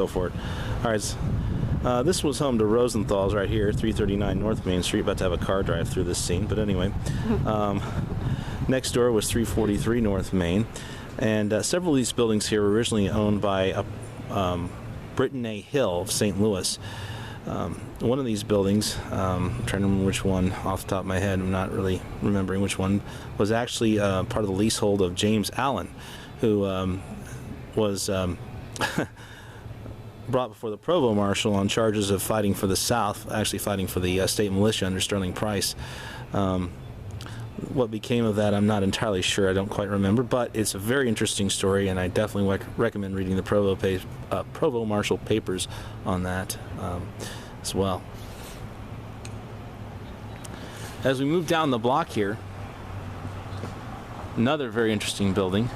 go for it. All right. This was home to Rosenthal's right here, 339 North Main Street. About to have a car drive through this scene, but anyway. Next door was 343 North Main, and several of these buildings here were originally owned by Britton A. Hill of St. Louis. One of these buildings, I'm trying to remember which one off the top of my head, I'm not really remembering which one, was actually part of the leasehold of James Allen, who was brought before the provost marshal on charges of fighting for the South, actually fighting for the state militia under Sterling Price. What became of that, I'm not entirely sure. I don't quite remember, but it's a very interesting story, and I definitely recommend reading the provost marshal papers on that as well. As we move down the block here, another very interesting building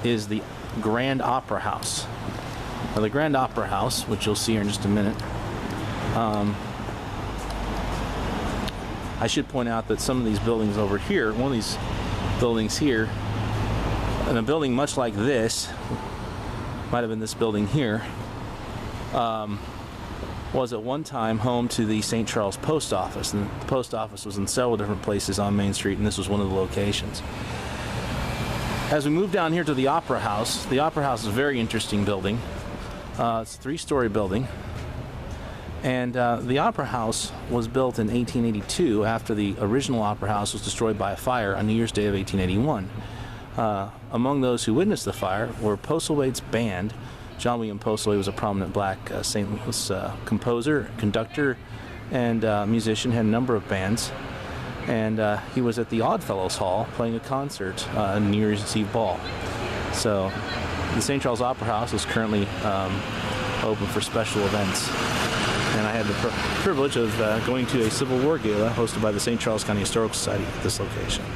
is the Grand Opera House. Now, the Grand Opera House, which you'll see here in just a minute, I should point out that some of these buildings over here, one of these buildings here, and a building much like this, might have been this building here, was at one time home to the St. Charles Post Office, and the post office was in several different places on Main Street, and this was one of the locations. As we move down here to the Opera House is a very interesting building. It's a three-story building. And the Opera House was built in 1882 after the original Opera House was destroyed by a fire on New Year's Day of 1881. Among those who witnessed the fire were Postlewaite's band. John William Postlewaite was a prominent black St. Louis composer, conductor, and musician, had a number of bands. And he was at the Oddfellows Hall playing a concert on New Year's Eve ball. So the St. Charles Opera House is currently open for special events. And I had the privilege of going to a Civil War gala hosted by the St. Charles County Historical Society at this location.